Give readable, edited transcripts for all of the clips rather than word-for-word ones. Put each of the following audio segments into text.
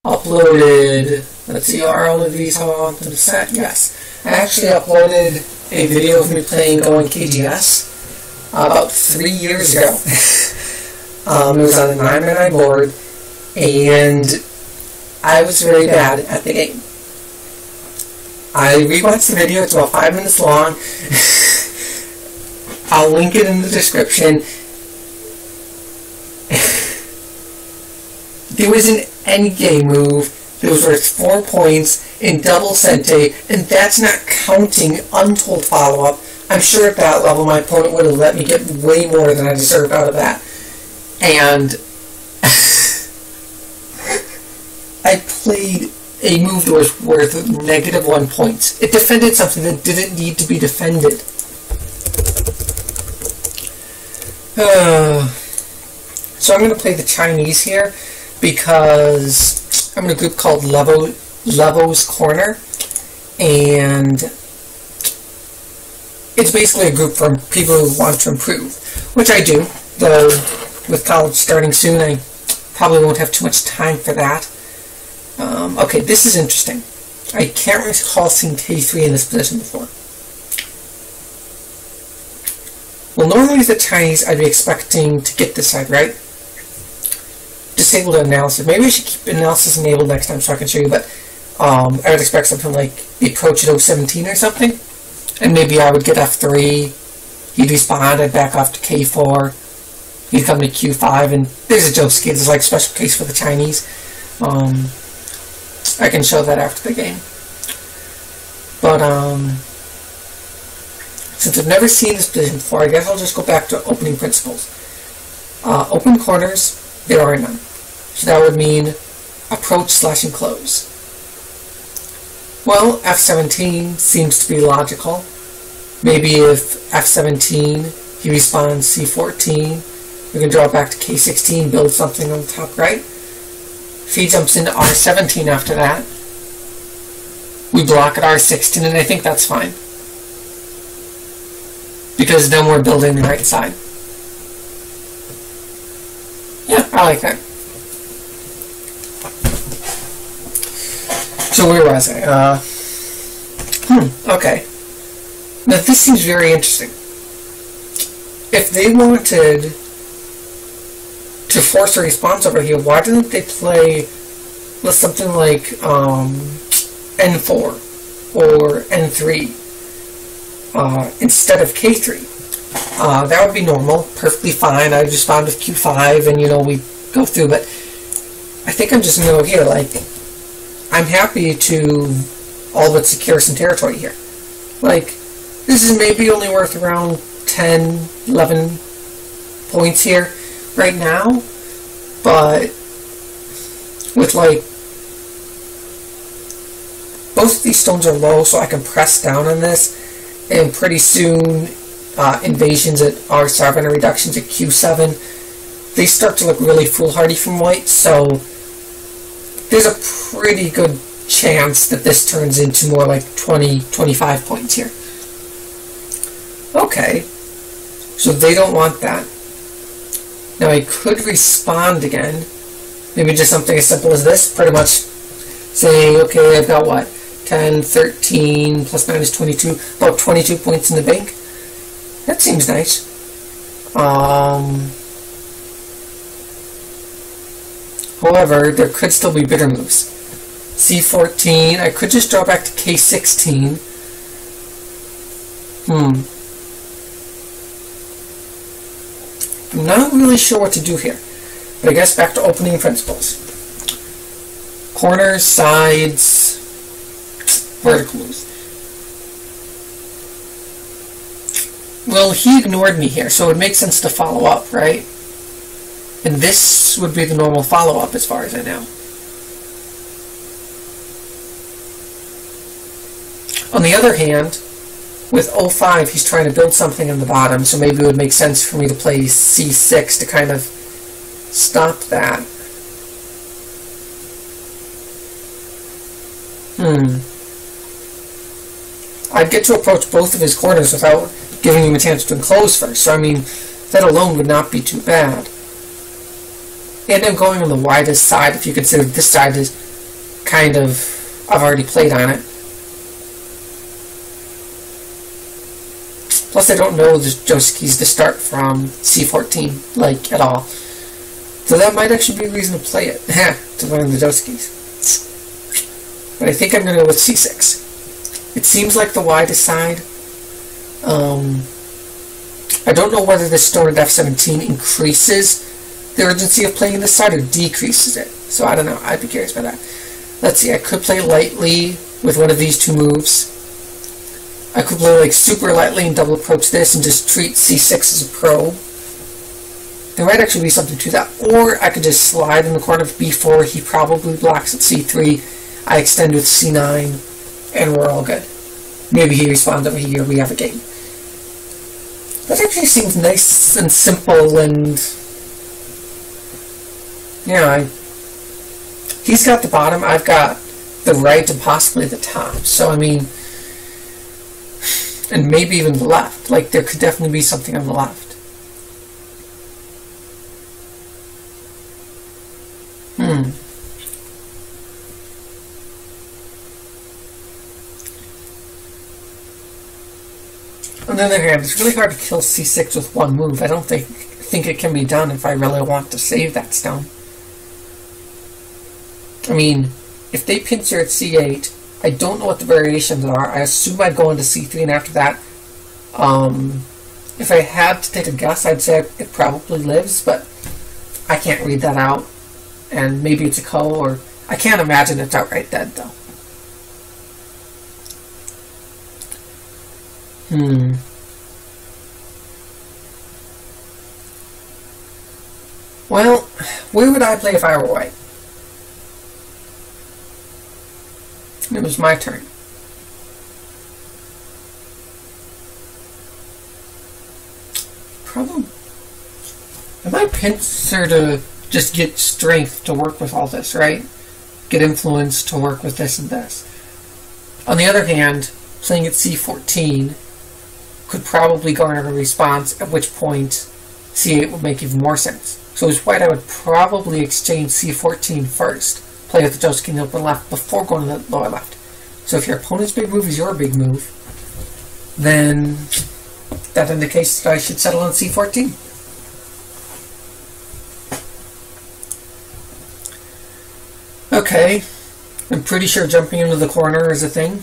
uploaded, let's see, are all of these on the set? Yes. I actually uploaded a video of me playing Going KGS about 3 years ago. It was on a 9x9 board, and I was very bad at the game. I rewatched the video, it's about 5 minutes long. I'll link it in the description. There was an endgame move that was worth 4 points in double sente, and that's not counting untold follow-up. I'm sure at that level my opponent would have let me get way more than I deserved out of that. And I played a move that was worth -1 points. It defended something that didn't need to be defended. So I'm going to play the Chinese here because I'm in a group called Levo's Corner, and it's basically a group for people who want to improve, which I do, though with college starting soon I probably won't have too much time for that. Okay, this is interesting. I can't recall seeing K3 in this position before. Well, normally with the Chinese, I'd be expecting to get this side, right? Disable analysis. Maybe I should keep analysis enabled next time so I can show you, but I would expect something like the approach at 017 or something. And maybe I would get F3, he'd respond, I'd back off to K4, he'd come to Q5, and there's a Josuke, there's like a special case for the Chinese. I can show that after the game. But, since I've never seen this position before, I guess I'll just go back to opening principles. Open corners, there are none. So that would mean approach, slash, and close. Well, F17 seems to be logical. Maybe if F17, he responds C14, we can draw back to K16, build something on the top right. If he jumps into R17 after that, we block at R16, and I think that's fine. Because then we're building the right side. Yeah, I like that. So where was I? Okay. Now this seems very interesting. If they wanted to force a response over here, why didn't they play with something like N4 or N3 instead of K3? That would be normal, perfectly fine. I just respond with Q5 and, you know, we go through, but I think I'm just going to go here, like, I'm happy to all but secure some territory here. Like, this is maybe only worth around 10, 11 points here right now, but with, like, both of these stones are low, so I can press down on this, and pretty soon invasions at R7 and reductions at Q7, they start to look really foolhardy from white, so there's a pretty good chance that this turns into more like 20, 25 points here. Okay, so they don't want that. Now I could respond again, maybe just something as simple as this, pretty much saying, okay, I've got what, 10, 13, plus minus 22, about 22 points in the bank. That seems nice. However, there could still be bitter moves. C14, I could just draw back to K16. I'm not really sure what to do here. But I guess back to opening principles. Corners, sides, vertical moves. Well, he ignored me here, so it makes sense to follow up, right? And this would be the normal follow-up as far as I know. On the other hand, with 05, he's trying to build something on the bottom, so maybe it would make sense for me to play C6 to kind of stop that. I'd get to approach both of his corners without giving him a chance to enclose first, so I mean, that alone would not be too bad. And I'm going on the widest side if you consider this side is kind of, I've already played on it. Plus I don't know the Joskis to start from c14, like, at all. So that might actually be a reason to play it, to learn the Joskis. But I think I'm going to go with c6. It seems like the widest side. I don't know whether the stone at f17 increases the urgency of playing this side or decreases it. So I don't know. I'd be curious about that. Let's see. I could play lightly with one of these two moves. I could play like super lightly and double approach this and just treat c6 as a probe. There might actually be something to that. Or I could just slide in the corner of b4. He probably blocks at c3. I extend with c9. And we're all good. Maybe he responds over here. We have a game. That actually seems nice and simple and... yeah, he's got the bottom. I've got the right and possibly the top. So, I mean... and maybe even the left. Like, there could definitely be something on the left. On the other hand, it's really hard to kill c6 with one move. I don't think it can be done if I really want to save that stone. I mean, if they pinch here at c8, I don't know what the variations are. I assume I'd go into c3, and after that, if I had to take a guess, I'd say it probably lives, but I can't read that out. And maybe it's a ko, or I can't imagine it's outright dead, though. Well, where would I play if I were white? It was my turn. Problem. I might pinch her to just get strength to work with all this, right? Get influence to work with this and this. On the other hand, playing at c14 could probably garner a response, at which point c8 would make even more sense. So as white, I would probably exchange c14 first, play with the Joski in the open left before going to the lower left. So if your opponent's big move is your big move, then that indicates that I should settle on c14. Okay, I'm pretty sure jumping into the corner is a thing.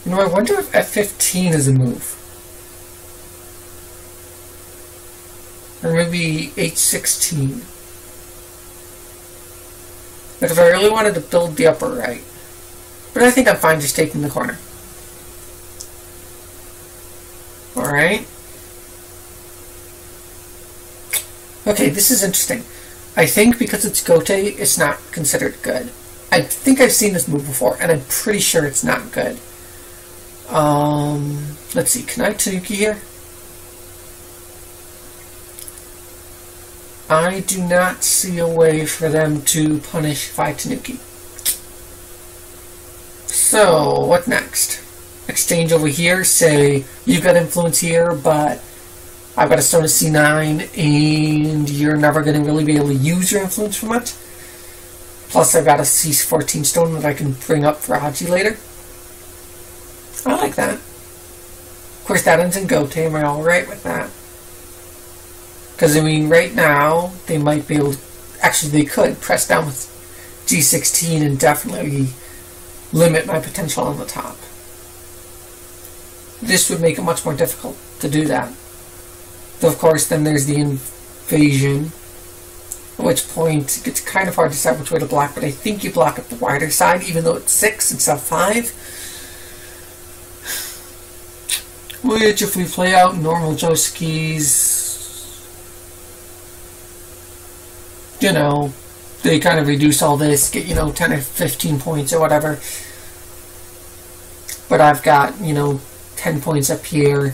You know, I wonder if f15 is a move. Or maybe h16. But if I really wanted to build the upper right. But I think I'm fine just taking the corner. Alright. Okay, this is interesting. I think because it's Gote, it's not considered good. I think I've seen this move before, and I'm pretty sure it's not good. Let's see, can I Tanuki here? I do not see a way for them to punish if I Tanuki. So, what next? Exchange over here, say, you've got influence here, but I've got a stone of c9, and you're never going to really be able to use your influence for much. Plus, I've got a c14 stone that I can bring up for Haji later. I like that. Of course, that ends in Gote. Am I alright with that? Because, I mean, right now, they might be able to... actually, they could press down with g16 and definitely limit my potential on the top. This would make it much more difficult to do that. Though, of course, then there's the invasion, at which point it gets kind of hard to decide which way to block, but I think you block up the wider side, even though it's 6 instead of 5. Which, if we play out normal Joskis, you know, they kind of reduce all this, get, you know, 10 or 15 points or whatever. But I've got, you know, 10 points up here.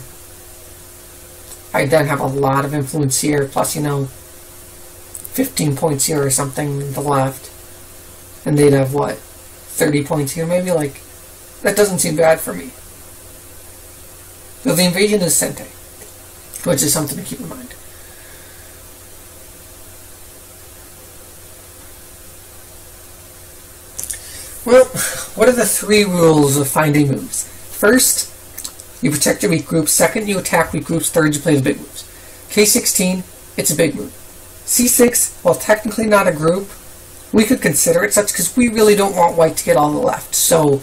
I then have a lot of influence here, plus, you know, 15 points here or something to the left. And they'd have, what, 30 points here maybe? Like, that doesn't seem bad for me. So the invasion is Sente, which is something to keep in mind. Well, what are the 3 rules of finding moves? First, you protect your weak groups. Second, you attack weak groups. Third, you play the big moves. K16, it's a big move. C6, while technically not a group, we could consider it such because we really don't want white to get all the left. So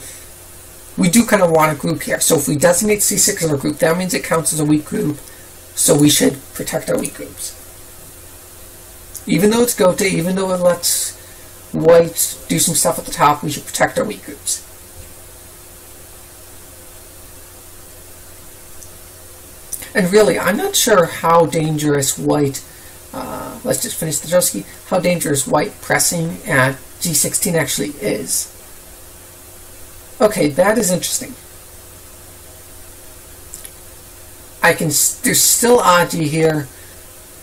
we do kind of want a group here. So if we designate C6 as a group, that means it counts as a weak group. So we should protect our weak groups. Even though it's Gote, even though it lets white do some stuff at the top, we should protect our weak groups. And really, I'm not sure how dangerous white, let's just finish the Joski, how dangerous white pressing at G16 actually is. Okay, that is interesting. There's still Aji here,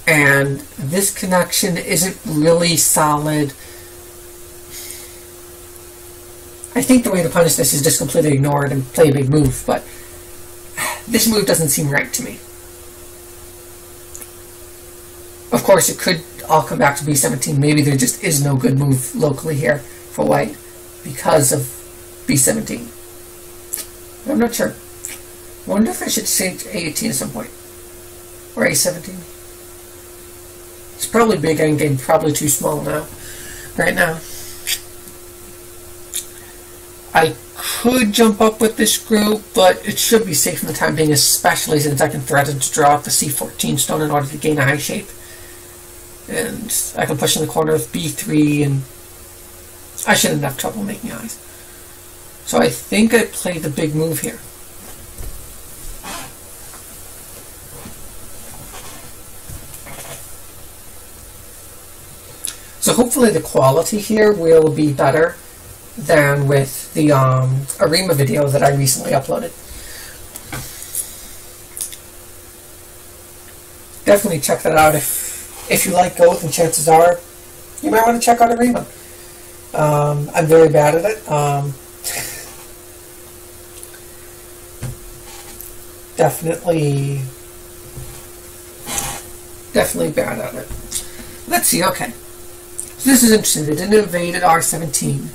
and this connection isn't really solid. I think the way to punish this is just completely ignore it and play a big move, but this move doesn't seem right to me. Of course, it could all come back to B17. Maybe there just is no good move locally here for white because of B17. I'm not sure. I wonder if I should change A18 at some point. Or A17. It's probably big endgame, probably too small now. Right now. I could jump up with this group, but it should be safe in the time being, especially since I can threaten to draw up the C14 stone in order to gain a high shape. And I can push in the corner with B3, and I shouldn't have trouble making eyes. So I think I played the big move here. So hopefully the quality here will be better than with the Arima video that I recently uploaded. Definitely check that out if you like Goth, and chances are you might want to check out Arima. I'm very bad at it. Definitely bad at it. Let's see, okay. So this is interesting. They didn't invade at R17.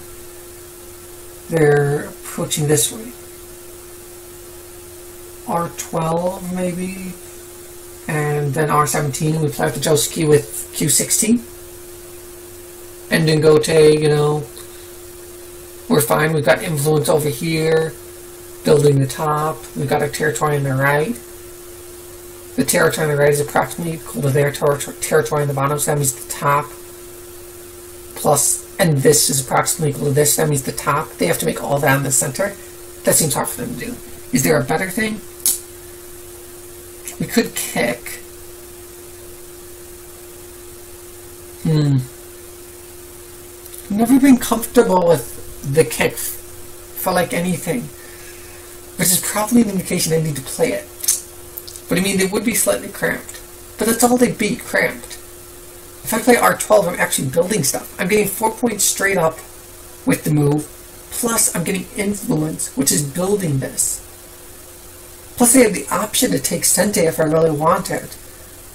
They're approaching this way. R12 maybe, and then R17. We play out the Josuke with Q16. And then Gote, you know, we're fine. We've got influence over here, building the top. We've got our territory on the right. The territory on the right is approximately equal to their territory on the bottom, so that means the top plus, and this is approximately equal to this, that means the top. They have to make all that in the center. That seems hard for them to do. Is there a better thing? We could kick. I've never been comfortable with the kick for like anything, which is probably an indication I need to play it. But I mean, they would be slightly cramped. But that's all they'd be, cramped. If I play R12, I'm actually building stuff. I'm getting 4 points straight up with the move, plus I'm getting influence, which is building this. Plus I have the option to take Sente if I really wanted,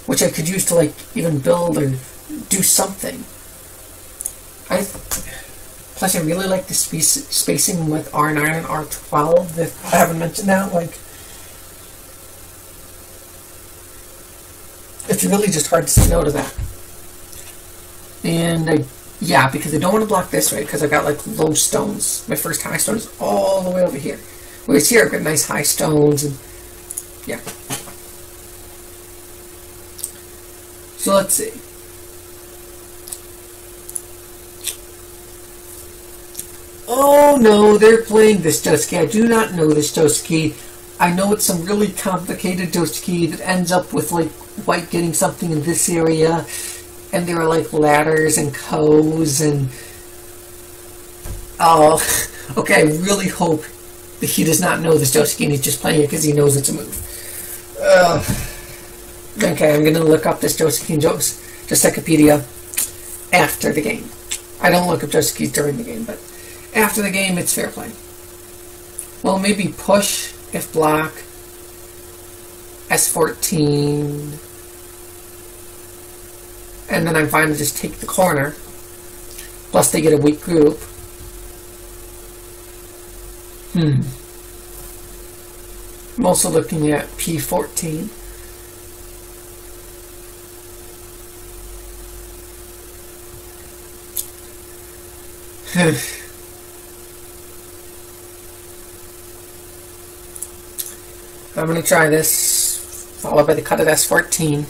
which I could use to like even build or do something. Plus I really like the spacing with R9 and R12, if I haven't mentioned that. Like, it's really just hard to say no to that. And yeah, because I don't want to block this way, because I've got like low stones. My first high stone is all the way over here. Whereas here I've got nice high stones, and yeah. So let's see. Oh no, they're playing this Josuke. I do not know this Josuke. I know it's some really complicated Josuke that ends up with like white getting something in this area. And there are like ladders and cows and... Oh, okay, I really hope that he does not know this Josuke and he's just playing it because he knows it's a move. Okay, I'm going to look up this Josuke in Josukepedia after the game. I don't look up Josuke during the game, but after the game it's fair play. Well, maybe push if block, S14... and then I'm fine to just take the corner. Plus they get a weak group. I'm also looking at P14. I'm going to try this, followed by the cut at S14.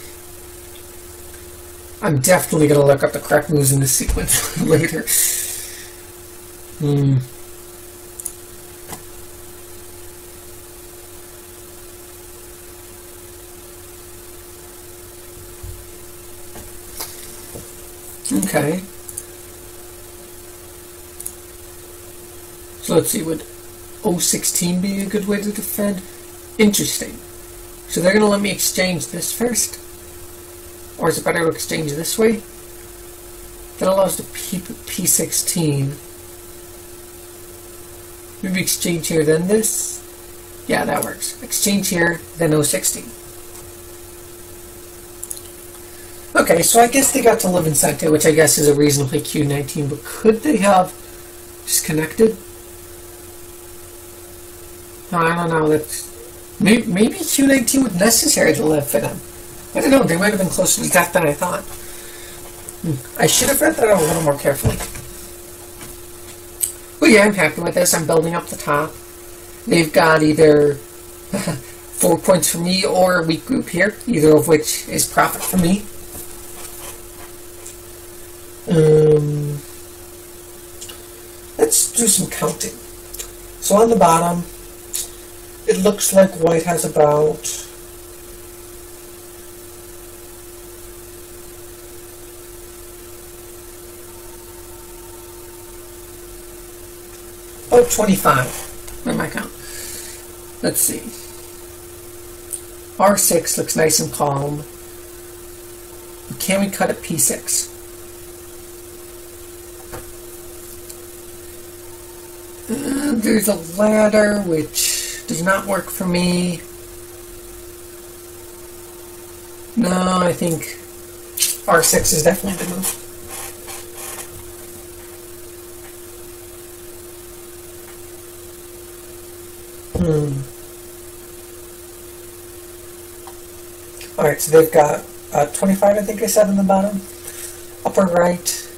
I'm definitely going to look up the correct moves in this sequence later. Okay. So let's see, would O16 be a good way to defend? Interesting. So they're going to let me exchange this first? Or is it better to exchange this way? That allows the P16. Maybe exchange here, then this? Yeah, that works. Exchange here, then O16. Okay, so I guess they got to live in center, which I guess is a reason to play Q19, but could they have just connected? I don't know, that's... Maybe Q19 was necessary to live for them. I don't know, they might have been closer to death than I thought. I should have read that a little more carefully. But yeah, I'm happy with this. I'm building up the top. They've got either 4 points for me or a weak group here, either of which is profit for me. Let's do some counting. So on the bottom, it looks like white has about about 25 on my count. Let's see. R6 looks nice and calm. Can we cut at P6? There's a ladder which does not work for me. No, I think R6 is definitely the move. Alright, so they've got 25, I think I said, on the bottom. Upper right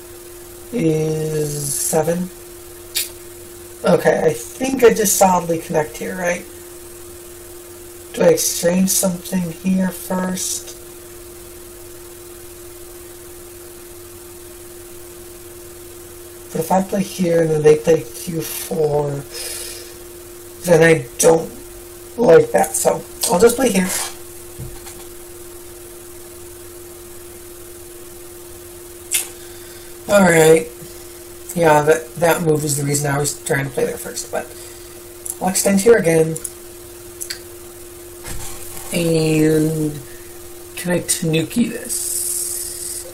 is 7. Okay, I think I just solidly connect here, right? Do I exchange something here first? But if I play here and then they play Q4, then I don't like that, so I'll just play here. Alright. Yeah, that move is the reason I was trying to play there first, but I'll extend here again. And can I Tanuki this?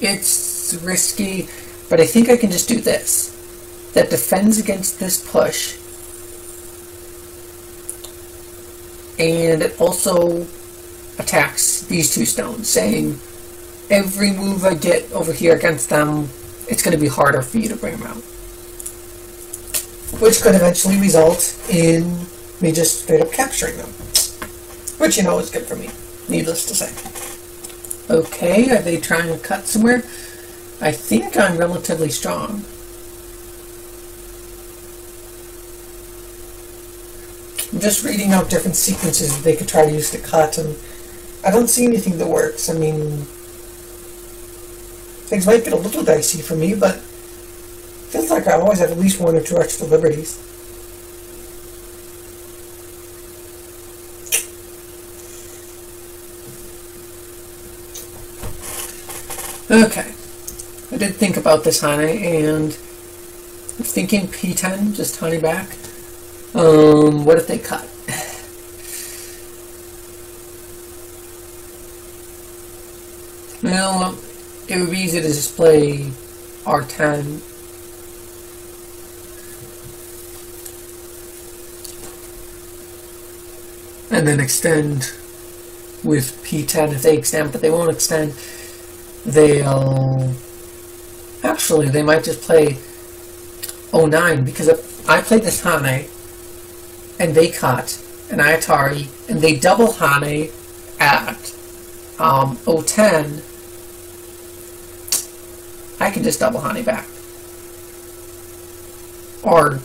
It's risky, but I think I can just do this. That defends against this push. And it also attacks these two stones, saying every move I get over here against them, it's going to be harder for you to bring them out. Which could eventually result in me just straight up capturing them. Which, you know, is good for me, needless to say. Okay, are they trying to cut somewhere? I think I'm relatively strong. I'm just reading out different sequences that they could try to use to cut, and I don't see anything that works. I mean, things might get a little dicey for me, but it feels like I always have at least 1 or 2 extra liberties. Okay, I did think about this honey, and I'm thinking P10, just honey back. What if they cut? Well, it would be easy to just play R10. And then extend with P10 if they extend, but they won't extend. They'll... Actually, they might just play 09, because I played this Hane, and they cut, and I Atari, and they double Hane at 010, I can just double Hane back. Or,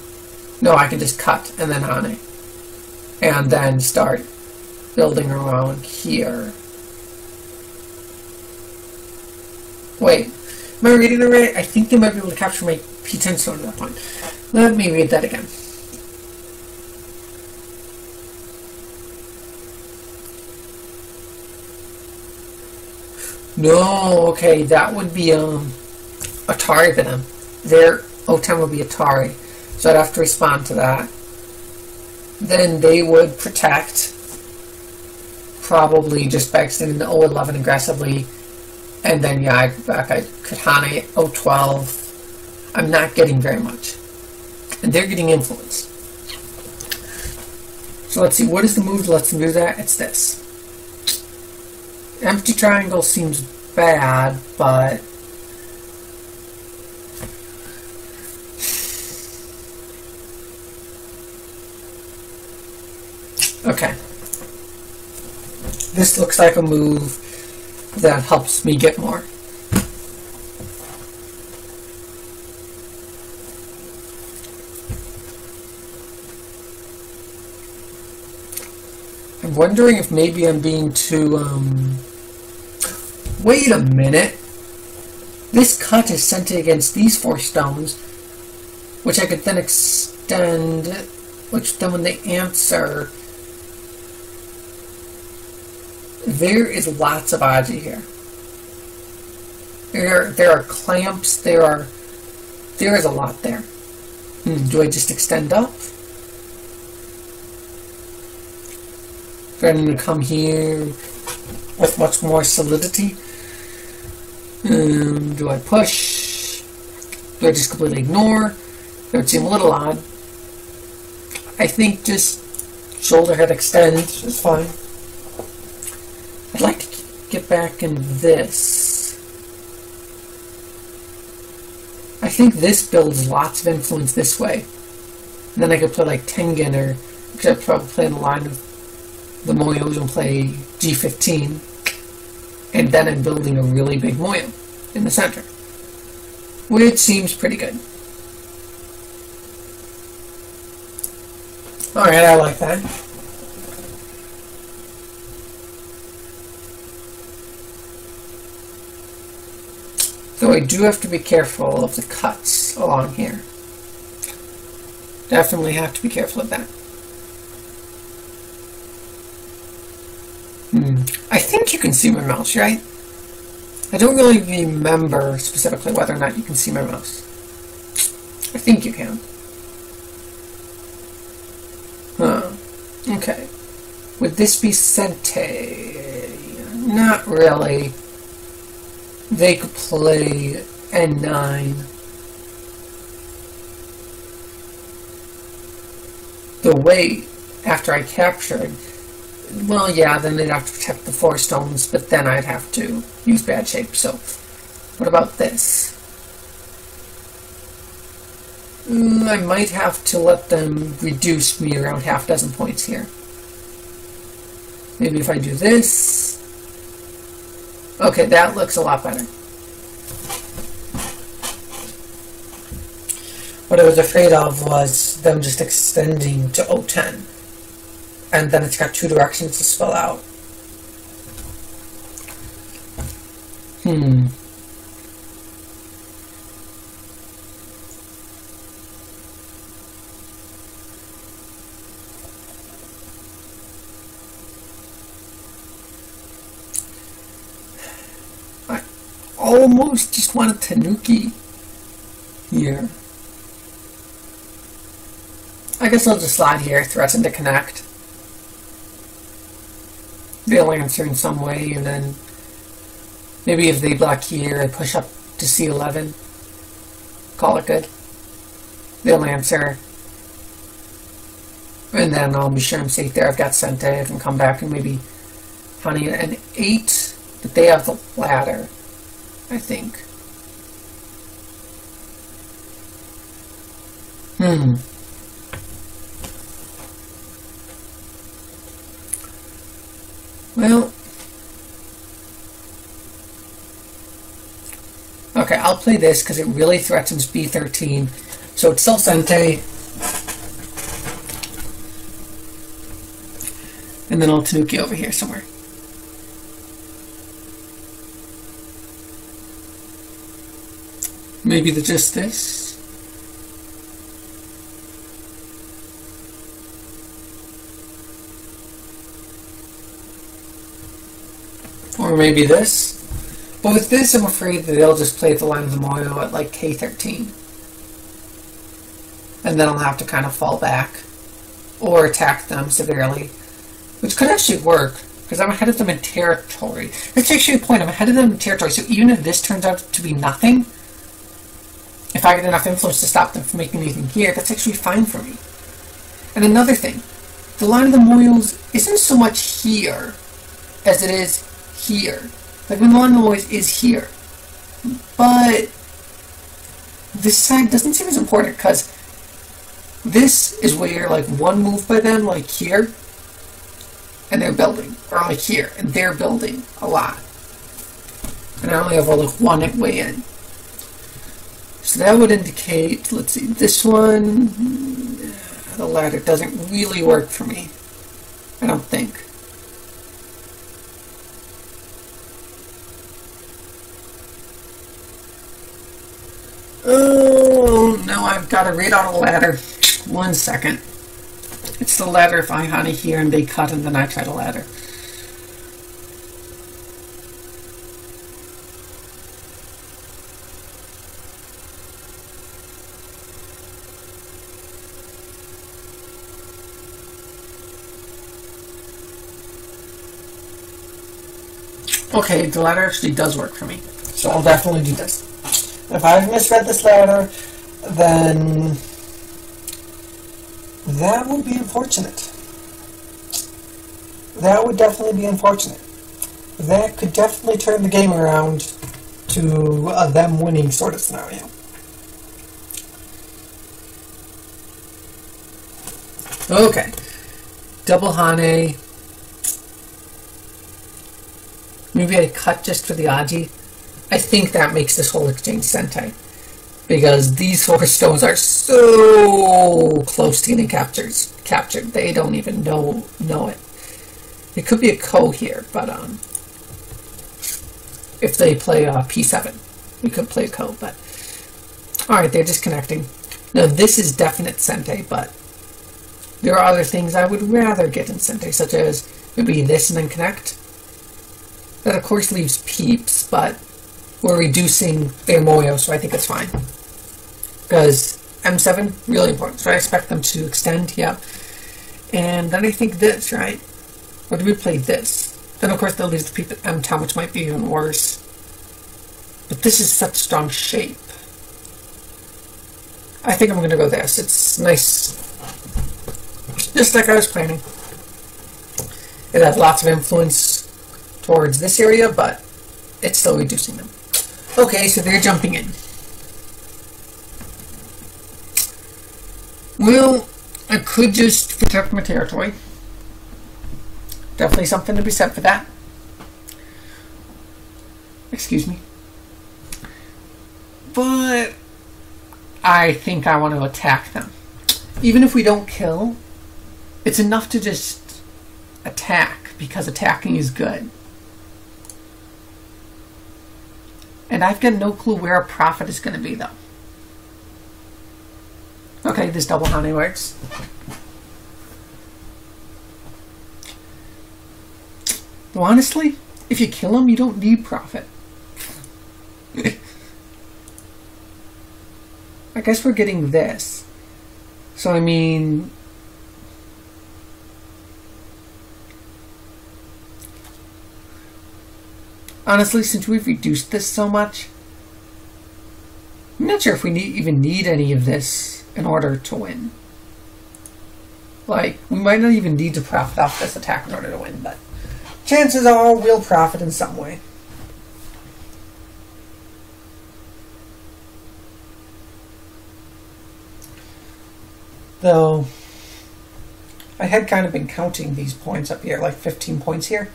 no, I can just cut and then Hane. And then start building around here. Wait, am I reading it right? I think they might be able to capture my P10 stone at that point. Let me read that again. No, okay, that would be Atari for them. Their 010 would be Atari. So I'd have to respond to that. Then they would protect, probably just by extending the 011 aggressively. And then, yeah, I'd go back. I could Hane 012. I'm not getting very much. And they're getting influence. So let's see, what is the move that lets them do that? It's this. Empty triangle seems bad, but okay. This looks like a move that helps me get more. I'm wondering if maybe I'm being too, wait a minute. This cut is sent against these 4 stones, which I could then extend, which then when they answer, there is lots of aji here. There are clamps, there is a lot there. Do I just extend up? Then come here with much more solidity. Do I push? Do I just completely ignore? That would seem a little odd. I think just shoulder head extend is fine. I'd like to get back in this. I think this builds lots of influence this way. And then I could play like Tengen, or I could probably play in the line of the Moyos and play G15, and then I'm building a really big Moyo in the center, which seems pretty good. Alright, I like that. Though I do have to be careful of the cuts along here. Definitely have to be careful of that. I think you can see my mouse, right? I don't really remember specifically whether or not you can see my mouse. I think you can. Okay. Would this be Sente? Not really. They could play N9. The weight after I captured, well, yeah, then they'd have to protect the 4 stones, but then I'd have to use bad shape. So, what about this? I might have to let them reduce me around half a dozen points here. Maybe if I do this. Okay, that looks a lot better. What I was afraid of was them just extending to 010. And then it's got 2 directions to spell out. I almost just want a Tanuki here. I guess I'll just slide here, threaten to connect. They'll answer in some way, and then maybe if they block here, I push up to C11. Call it good. They'll answer. And then I'll be sure I'm safe there. I've got Sente. I can come back and maybe honey an 8, but they have the ladder, I think. Well, okay, I'll play this because it really threatens B13. So it's still Sente. And then I'll Tanuki over here somewhere. Maybe just this. Or maybe this. But with this, I'm afraid that they'll just play the line of the Moyo at like K13. And then I'll have to kind of fall back. Or attack them severely. Which could actually work, because I'm ahead of them in territory. That's actually the point, I'm ahead of them in territory, so even if this turns out to be nothing, if I get enough influence to stop them from making anything here, that's actually fine for me. And another thing, the line of the Moyos isn't so much here as it is here. Like, when the line of the Moyos is here. But this side doesn't seem as important, because this is where, like, one move by them, like here, and they're building, or like here, and they're building a lot. And I only have like one way in. So that would indicate, let's see, this one, the ladder doesn't really work for me, I don't think. Oh, no, I've got to read on a ladder. 1 second. It's the ladder if I honey here and they cut and then I try to ladder. Okay, the ladder actually does work for me. So I'll definitely do this. If I've misread this ladder, then that would be unfortunate. That would definitely be unfortunate. That could definitely turn the game around to a them winning sort of scenario. Okay. Double Hane. Maybe I cut just for the Aji. I think that makes this whole exchange Sentai. Because these 4 stones are so close to getting captured. They don't even know it. It could be a Ko here, but if they play P7, we could play a Ko, but alright, they're disconnecting. Now this is definite Sentai, but there are other things I would rather get in Sentai, such as maybe this and then connect. That of course leaves peeps, but we're reducing their Moyo, so I think it's fine. Because M7, really important. So I expect them to extend, yeah. And then I think this, right? Or do we play this? Then of course they'll lose the peep at M10, which might be even worse. But this is such strong shape. I think I'm going to go this. It's nice. Just like I was planning. It has lots of influence towards this area, but it's still reducing them. Okay, so they're jumping in. Well, I could just protect my territory. Definitely something to be said for that. Excuse me. But I think I want to attack them. Even if we don't kill, it's enough to just attack, because attacking is good. And I've got no clue where a profit is going to be, though. Okay, this double Hane works. Well, honestly, if you kill him, you don't need profit. I guess we're getting this. So, I mean... honestly, since we've reduced this so much, I'm not sure if we even need any of this in order to win. Like, we might not even need to profit off this attack in order to win, but chances are we'll profit in some way. Though, I had kind of been counting these points up here, like 15 points here.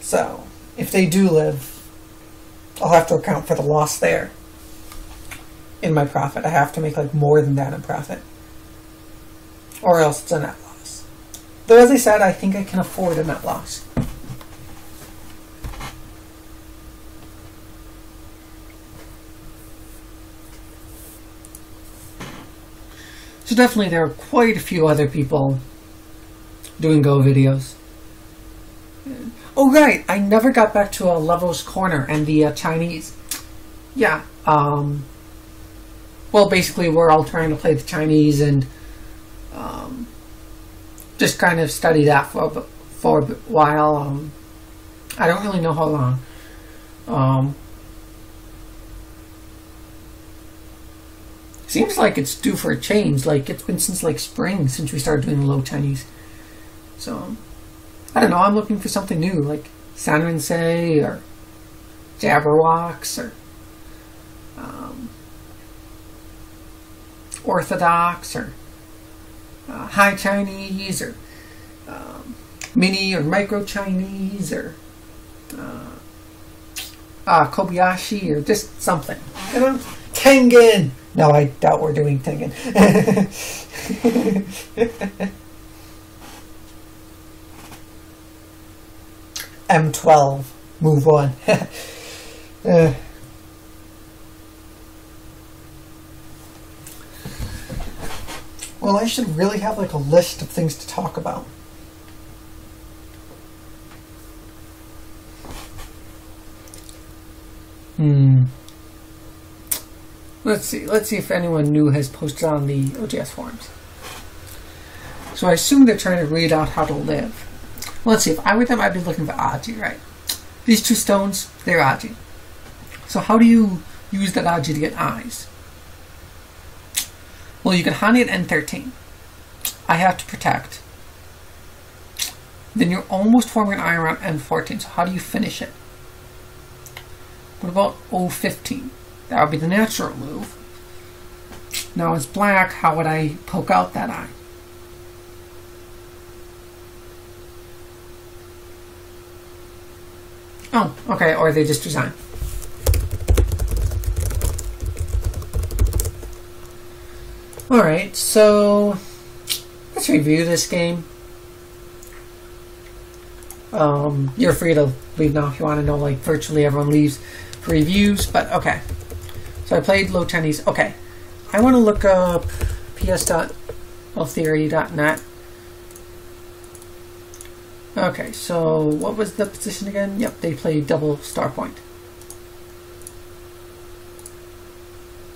So, if they do live, I'll have to account for the loss there in my profit. I have to make like more than that in profit, or else it's a net loss. Though, as I said, I think I can afford a net loss. So definitely there are quite a few other people doing Go videos. Oh right, I never got back to Level's Corner and the Chinese. Yeah, well basically we're all trying to play the Chinese and just kind of study that for a while. I don't really know how long. Seems like it's due for a change. Like, it's been since like spring since we started doing low Chinese. So, I don't know. I'm looking for something new, like Sanrinsei or Jabberwox or Orthodox or High Chinese or Mini or Micro Chinese or Kobayashi or just something. You know? Tengen! No, I doubt we're doing Tengen. M12. Move on. Well, I should really have like a list of things to talk about. Let's see if anyone new has posted on the OJS forums. So I assume they're trying to read out how to live. Well, let's see, if I were them, I'd be looking for Aji, right? These two stones, they're Aji. So how do you use that Aji to get eyes? Well, you can Hani at N13. I have to protect. Then you're almost forming an eye around N14, so how do you finish it? What about O15? That would be the natural move. Now it's black, how would I poke out that eye? Oh, okay, or they just resign. Alright, so let's review this game. You're free to leave now if you want to know, like virtually everyone leaves for reviews, but okay. So I played low Chinese. Okay, I want to look up ps.theory.net. Okay, so what was the position again? Yep, they played double star point.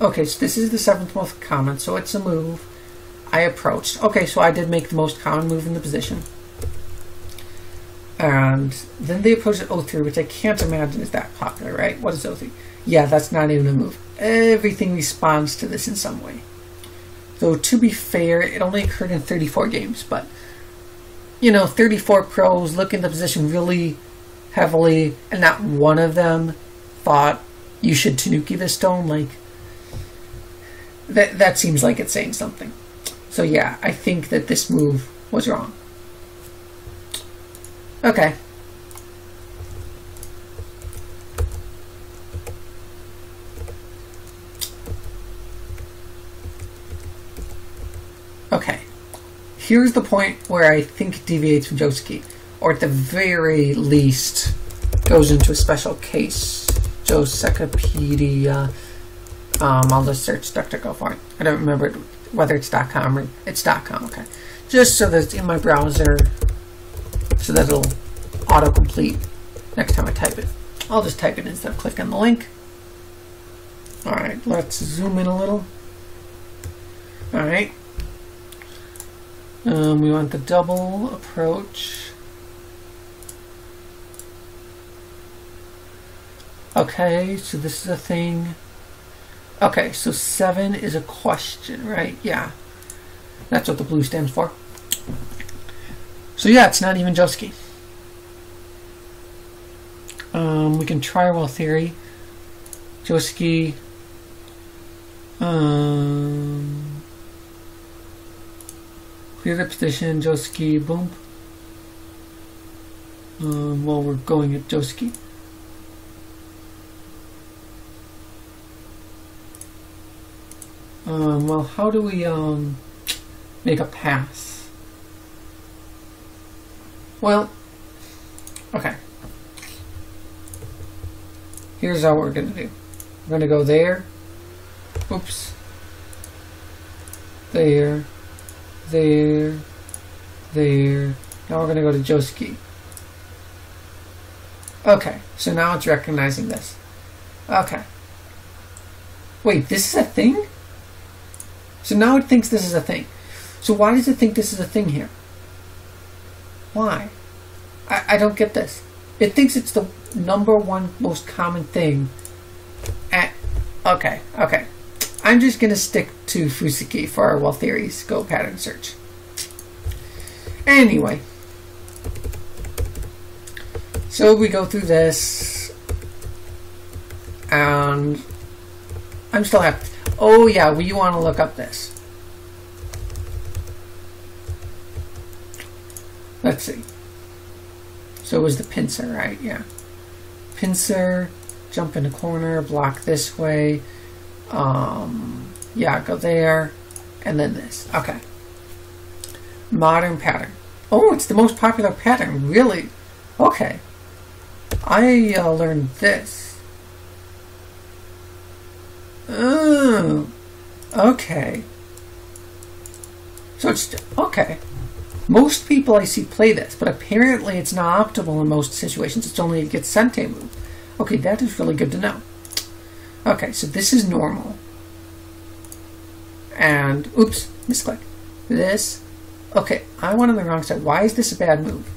Okay, so this is the 7th most common, so it's a move. I approached. Okay, so I did make the most common move in the position. And then they approached at O3, which I can't imagine is that popular, right? What is O3? Yeah, that's not even a move. Everything responds to this in some way. Though, to be fair, it only occurred in 34 games, but, you know, 34 pros look into the position really heavily, and not one of them thought you should Tanuki this stone. Like, that seems like it's saying something. So yeah, I think that this move was wrong. Okay. Okay. Here's the point where I think it deviates from Josuke, or at the very least goes into a special case. Josepedia. I'll just search DuckDuckGo for it. I don't remember whether it's .com or it's .com. Okay, just so that it's in my browser, so that it'll autocomplete next time I type it. I'll just type it instead of clicking the link. All right, let's zoom in a little. All right, we want the double approach. Okay, so this is a thing. Okay, so 7 is a question, right? Yeah. That's what the blue stands for. So yeah, it's not even Josuke. We can try well theory. Josuke. Clear the position, Josuke, boom. while we're going at Joski. Well, how do we make a pass? Well, okay. Here's how we're gonna do. We're gonna go there. Oops. There. There. There. Now we're gonna go to Joski. Okay, so now it's recognizing this. Okay. Wait, this is a thing? So now it thinks this is a thing. So why does it think this is a thing here? Why? I don't get this. It thinks it's the #1 most common thing. Okay. I'm just going to stick to Fusiki for our while theories go pattern search. Anyway. So we go through this. And I'm still happy. Oh yeah, we want to look up this. Let's see. So it was the pincer, right? Yeah. Pincer, jump in the corner, block this way. Yeah, go there. And then this. Okay. Modern pattern. Oh, it's the most popular pattern. Really? Okay. I learned this. Oh, okay. So it's okay. Most people I see play this, but apparently it's not optimal in most situations. It's only it gets Sente move. Okay, that is really good to know. Okay, so this is normal. And oops, misclick. This. Okay, I went on the wrong side. Why is this a bad move?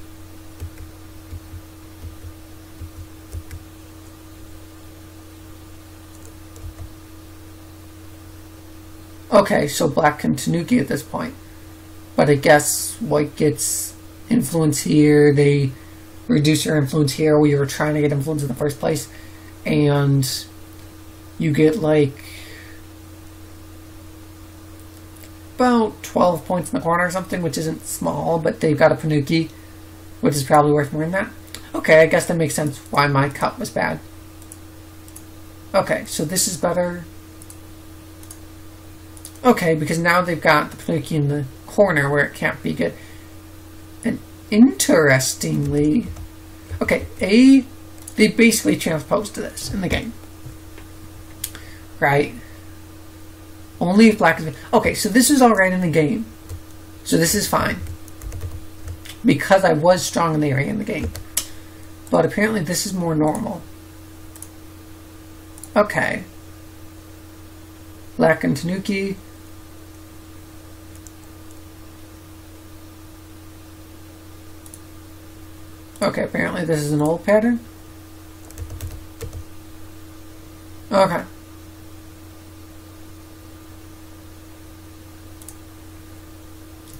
Okay, so black can Tanuki at this point. But I guess white gets influence here. They reduce your influence here. We were trying to get influence in the first place. And you get like about 12 points in the corner or something, which isn't small, but they've got a Tanuki, which is probably worth more than that. Okay, I guess that makes sense why my cut was bad. Okay, so this is better. Okay, because now they've got the Tanuki in the corner where it can't be good. And interestingly, okay, they basically transposed to this in the game. Right? Only if black is... Okay, so this is alright in the game. So this is fine. Because I was strong in the area in the game. But apparently this is more normal. Okay. Black and Tanuki. Okay, apparently this is an old pattern. Okay.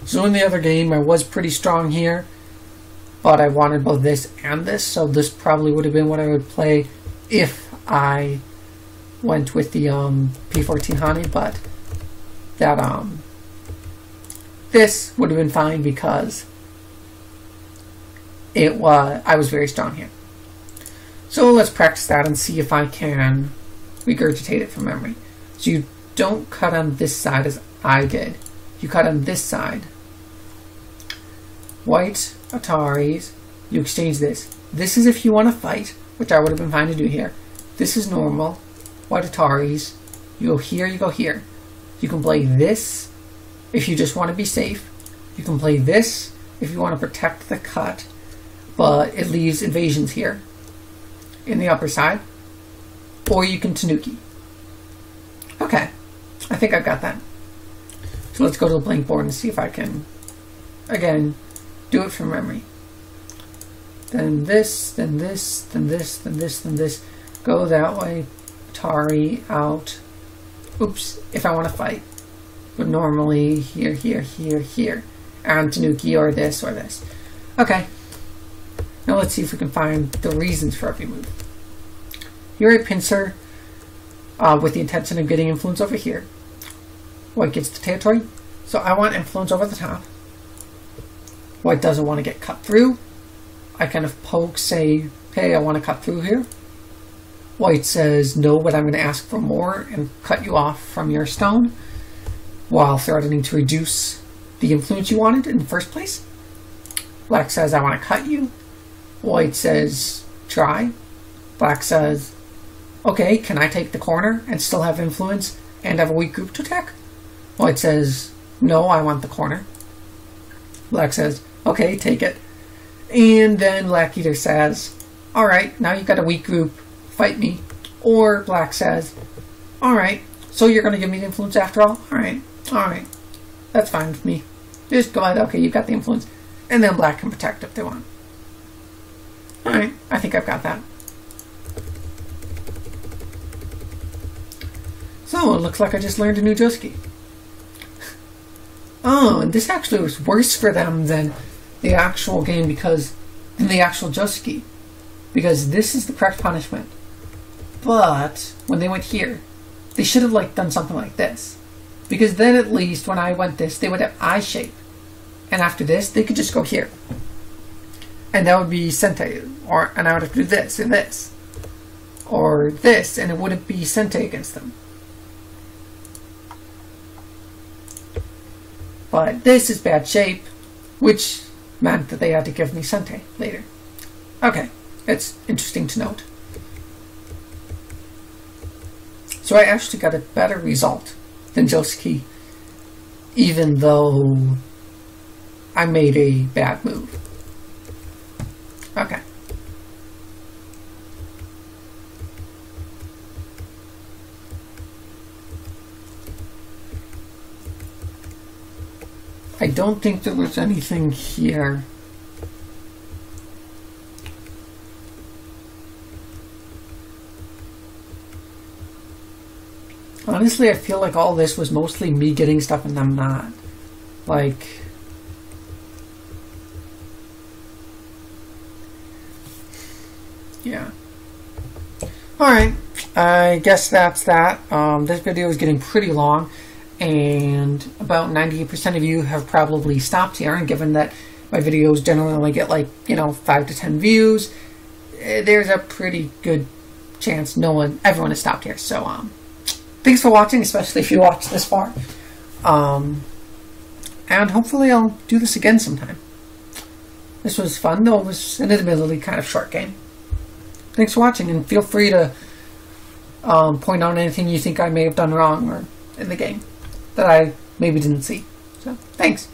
So in the other game, I was pretty strong here, but I wanted both this and this, so this probably would have been what I would play if I went with the P14 Hani, but that this would have been fine because I was very strong here. So let's practice that and see if I can regurgitate it from memory. So you don't cut on this side as I did. You cut on this side. White Ataris, you exchange this. This is if you want to fight, which I would have been fine to do here. This is normal. White Ataris, you go here, you go here. You can play this if you just want to be safe. You can play this if you want to protect the cut, but it leaves invasions here in the upper side. Or you can Tanuki. Okay, I think I've got that. So let's go to the blank board and see if I can, again, do it from memory. Then this, then this, then this, then this, then this. Go that way. Atari out. Oops, if I want to fight. But normally here, here, here, here. And Tanuki or this or this. Okay. Now let's see if we can find the reasons for every move. You're a pincer with the intention of getting influence over here. White gets the territory, so I want influence over the top. White doesn't want to get cut through, I kind of poke, say, hey, I want to cut through here. White says, no, but I'm going to ask for more and cut you off from your stone, while threatening to reduce the influence you wanted in the first place. Black says, I want to cut you. White says, try. Black says, okay, can I take the corner and still have influence and have a weak group to attack? White says, no, I want the corner. Black says, okay, take it. And then Black either says, alright, now you've got a weak group, fight me. Or Black says, alright, so you're going to give me the influence after all? Alright, that's fine with me. Just go ahead, okay, you've got the influence. And then Black can protect if they want. Alright, I think I've got that. So, it looks like I just learned a new Joski. Oh, and this actually was worse for them than the actual game than the actual Joski. Because this is the correct punishment. But, when they went here, they should have done something like this. Because then at least, when I went this, they would have I shape. And after this, they could just go here. And that would be Sente. And I would have to do this and this. Or this, and it wouldn't be Sente against them. But this is bad shape, which meant that they had to give me Sente later. Okay, it's interesting to note. So I actually got a better result than Joski, even though I made a bad move. Okay. I don't think there was anything here. Honestly, I feel like all this was mostly me getting stuff and them not. Yeah. Alright, I guess that's that. This video is getting pretty long, and about 98% of you have probably stopped here, and given that my videos generally only get 5 to 10 views, there's a pretty good chance everyone has stopped here. So, thanks for watching, especially if you watched this far. And hopefully I'll do this again sometime. This was fun, though it was an admittedly kind of short game. Thanks for watching, and feel free to point out anything you think I may have done wrong or in the game that I maybe didn't see. So, thanks.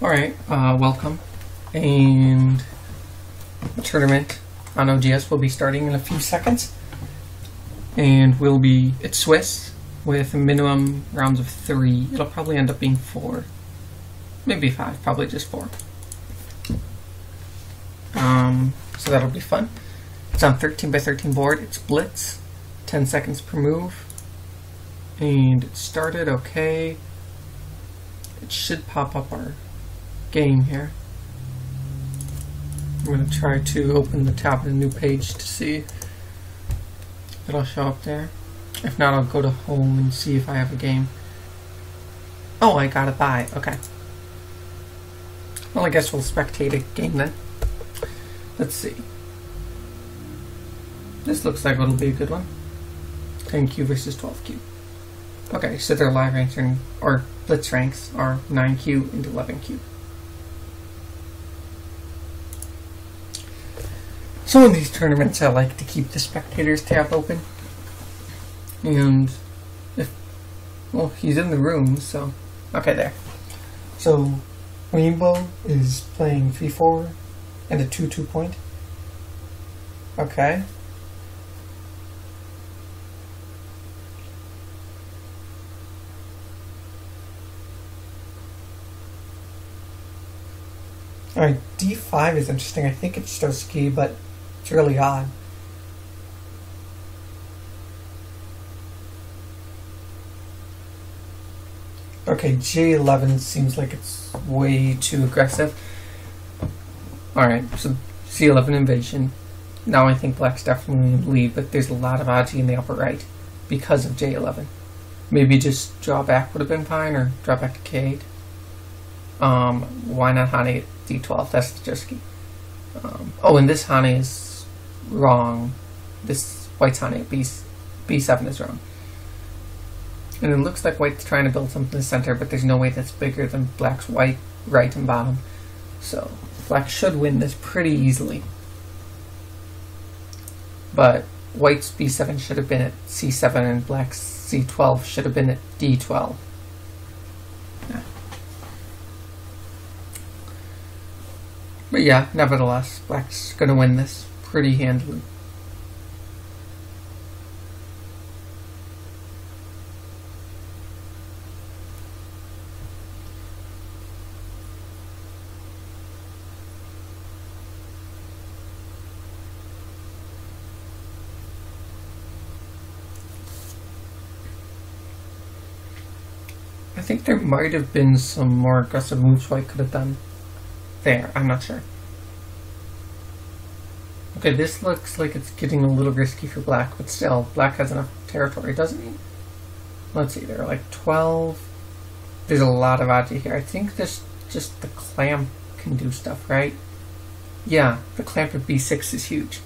Alright, welcome. And the tournament on OGS will be starting in a few seconds. And it's Swiss with a minimum rounds of 3. It'll probably end up being 4. Maybe 5, probably just 4. So that'll be fun. It's on 13 by 13 board. It's blitz, 10 seconds per move. And it started okay. It should pop up our game here. I'm going to try to open the tab of a new page to see if it'll show up there. If not, I'll go to home and see if I have a game. Oh, I got a buy. Okay. Well, I guess we'll spectate a game then. Let's see. This looks like it'll be a good one. 10Q versus 12Q. Okay, so their live ranks or blitz ranks are 9Q and 11Q. So in these tournaments, I like to keep the spectators tab open. And he's in the room, so okay, there. So Rainbow is playing 3-4 and a 2-2 point. Okay. Alright, D5 is interesting. I think it's Stoski, but it's really odd. Okay, J11 seems like it's way too aggressive. Alright, so C11 invasion. Now I think black's definitely in the lead, but there's a lot of AJ in the upper right because of J11. Maybe just draw back would have been fine, or draw back to K8. Why not Hane at D12? That's the Jersky. Oh, and this Hane is wrong. This white's Hane at B7 is wrong. And it looks like white's trying to build something in the center, but there's no way that's bigger than black's white, right and bottom. So black should win this pretty easily. But white's B7 should have been at C7 and black's C12 should have been at D12. Yeah. But yeah, nevertheless, black's gonna win this pretty handily. I think there might have been some more aggressive moves white could have done there. I'm not sure. Okay, this looks like it's getting a little risky for black, but still, black has enough territory, doesn't he? Let's see, there are like 12. There's a lot of AJ here. I think this just the clamp can do stuff, right? Yeah, the clamp of B6 is huge.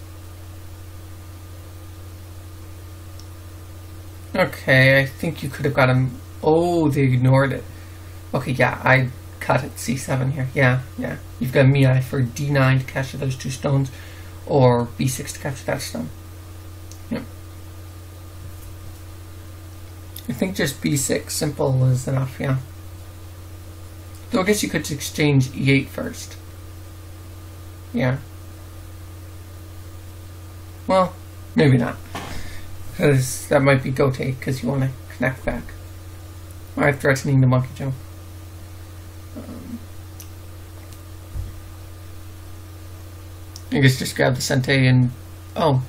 Okay, I think you could have got him. Oh, they ignored it. Okay, yeah, I cut at C7 here. Yeah. You've got Miai for D9 to capture those two stones, or B6 to capture that stone. Yep. I think just B6, simple is enough, yeah. Though I guess you could exchange E8 first. Yeah. Well, maybe not. Because that might be go take, because you want to connect back. Alright, threatening the monkey jump. I guess just grab the Sente and... Oh.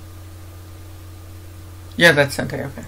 Yeah, that's Sente, okay.